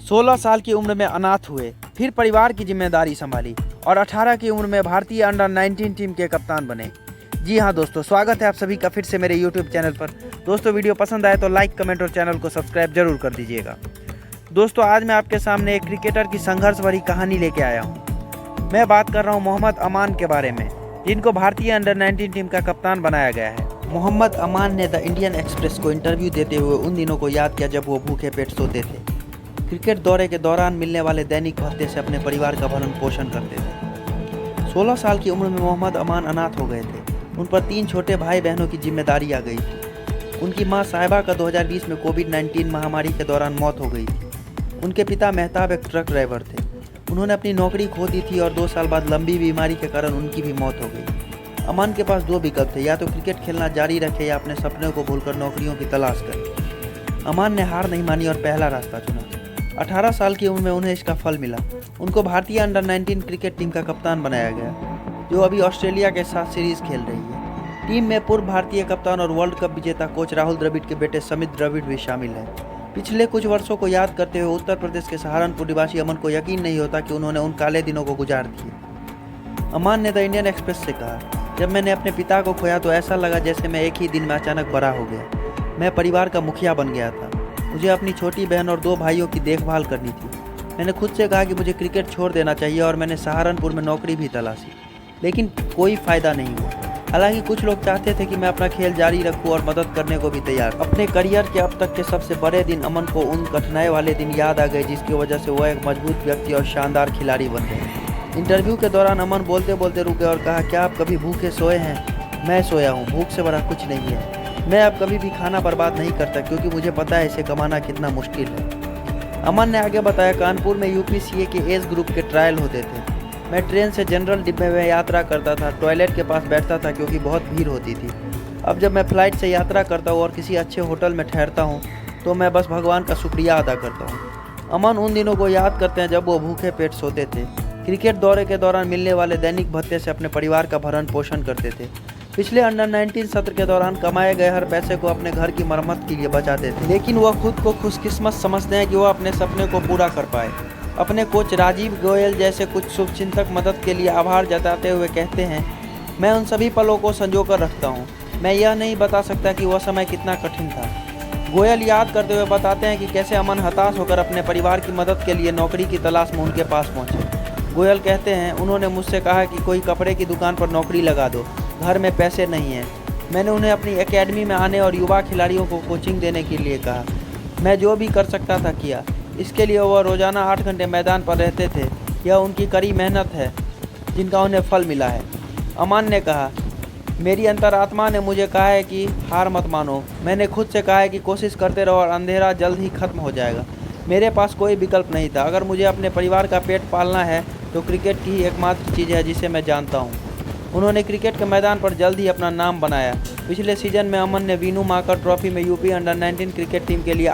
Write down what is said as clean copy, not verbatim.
16 साल की उम्र में अनाथ हुए, फिर परिवार की जिम्मेदारी संभाली और 18 की उम्र में भारतीय अंडर 19 टीम के कप्तान बने। जी हाँ दोस्तों, स्वागत है आप सभी का फिर से मेरे यूट्यूब चैनल पर। दोस्तों वीडियो पसंद आए तो लाइक, कमेंट और चैनल को सब्सक्राइब जरूर कर दीजिएगा। दोस्तों आज मैं आपके सामने एक क्रिकेटर की संघर्ष भरी कहानी लेके आया हूँ। मैं बात कर रहा हूँ मोहम्मद अमान के बारे में, जिनको भारतीय अंडर 19 टीम का कप्तान बनाया गया है। मोहम्मद अमान ने द इंडियन एक्सप्रेस को इंटरव्यू देते हुए उन दिनों को याद किया जब वो भूखे पेट सोते थे, क्रिकेट दौरे के दौरान मिलने वाले दैनिक भत्ते से अपने परिवार का भरण पोषण करते थे। 16 साल की उम्र में मोहम्मद अमान अनाथ हो गए थे। उन पर 3 छोटे भाई बहनों की जिम्मेदारी आ गई थी। उनकी मां साहिबा का 2020 में कोविड-19 महामारी के दौरान मौत हो गई थी। उनके पिता मेहताब एक ट्रक ड्राइवर थे। उन्होंने अपनी नौकरी खो दी थी और 2 साल बाद लंबी बीमारी के कारण उनकी भी मौत हो गई। अमान के पास 2 विकल्प थे, या तो क्रिकेट खेलना जारी रखे या अपने सपने को भूलकर नौकरियों की तलाश करे। अमान ने हार नहीं मानी और पहला रास्ता चुना। 18 साल की उम्र में उन्हें इसका फल मिला। उनको भारतीय अंडर 19 क्रिकेट टीम का कप्तान बनाया गया, जो अभी ऑस्ट्रेलिया के साथ सीरीज खेल रही है। टीम में पूर्व भारतीय कप्तान और वर्ल्ड कप विजेता कोच राहुल द्रविड़ के बेटे समित द्रविड़ भी शामिल हैं। पिछले कुछ वर्षों को याद करते हुए उत्तर प्रदेश के सहारनपुर निवासी अमन को यकीन नहीं होता कि उन्होंने उन काले दिनों को गुजार दिए। अमान ने द इंडियन एक्सप्रेस से कहा, जब मैंने अपने पिता को खोया तो ऐसा लगा जैसे मैं एक ही दिन में अचानक बड़ा हो गया। मैं परिवार का मुखिया बन गया था। मुझे अपनी छोटी बहन और 2 भाइयों की देखभाल करनी थी। मैंने खुद से कहा कि मुझे क्रिकेट छोड़ देना चाहिए और मैंने सहारनपुर में नौकरी भी तलाशी, लेकिन कोई फ़ायदा नहीं हुआ। हालांकि कुछ लोग चाहते थे कि मैं अपना खेल जारी रखूं और मदद करने को भी तैयार। अपने करियर के अब तक के सबसे बड़े दिन अमन को उन कठिनाई वाले दिन याद आ गए जिसकी वजह से वह एक मजबूत व्यक्ति और शानदार खिलाड़ी बन गए। इंटरव्यू के दौरान अमन बोलते बोलते रुके और कहा, क्या आप कभी भूखे सोए हैं? मैं सोया हूँ। भूख से बड़ा कुछ नहीं है। मैं अब कभी भी खाना बर्बाद नहीं करता क्योंकि मुझे पता है इसे कमाना कितना मुश्किल है। अमन ने आगे बताया, कानपुर में यूपीसीए के एज ग्रुप के ट्रायल होते थे। मैं ट्रेन से जनरल डिब्बे में यात्रा करता था, टॉयलेट के पास बैठता था क्योंकि बहुत भीड़ होती थी। अब जब मैं फ्लाइट से यात्रा करता हूँ और किसी अच्छे होटल में ठहरता हूँ तो मैं बस भगवान का शुक्रिया अदा करता हूँ। अमन उन दिनों को याद करते हैं जब वो भूखे पेट सोते थे, क्रिकेट दौरे के दौरान मिलने वाले दैनिक भत्ते से अपने परिवार का भरण पोषण करते थे। पिछले अंडर 19 सत्र के दौरान कमाए गए हर पैसे को अपने घर की मरम्मत के लिए बचाते थे, लेकिन वह खुद को खुशकिस्मत समझते हैं कि वह अपने सपने को पूरा कर पाए। अपने कोच राजीव गोयल जैसे कुछ शुभचिंतक मदद के लिए आभार जताते हुए कहते हैं, मैं उन सभी पलों को संजो कर रखता हूँ। मैं यह नहीं बता सकता कि वह समय कितना कठिन था। गोयल याद करते हुए बताते हैं कि कैसे अमन हताश होकर अपने परिवार की मदद के लिए नौकरी की तलाश में उनके पास पहुँचे। गोयल कहते हैं, उन्होंने मुझसे कहा कि कोई कपड़े की दुकान पर नौकरी लगा दो, घर में पैसे नहीं हैं। मैंने उन्हें अपनी एकेडमी में आने और युवा खिलाड़ियों को कोचिंग देने के लिए कहा। मैं जो भी कर सकता था किया। इसके लिए वह रोज़ाना 8 घंटे मैदान पर रहते थे। यह उनकी कड़ी मेहनत है जिनका उन्हें फल मिला है। अमान ने कहा, मेरी अंतरात्मा ने मुझे कहा है कि हार मत मानो। मैंने खुद से कहा है कि कोशिश करते रहो और अंधेरा जल्द ही खत्म हो जाएगा। मेरे पास कोई विकल्प नहीं था। अगर मुझे अपने परिवार का पेट पालना है तो क्रिकेट की ही एकमात्र चीज़ है जिसे मैं जानता हूँ। उन्होंने क्रिकेट के मैदान पर जल्द ही अपना नाम बनाया। पिछले सीजन में अमन ने वीनू माकर ट्रॉफी में यूपी अंडर 19 क्रिकेट टीम के लिए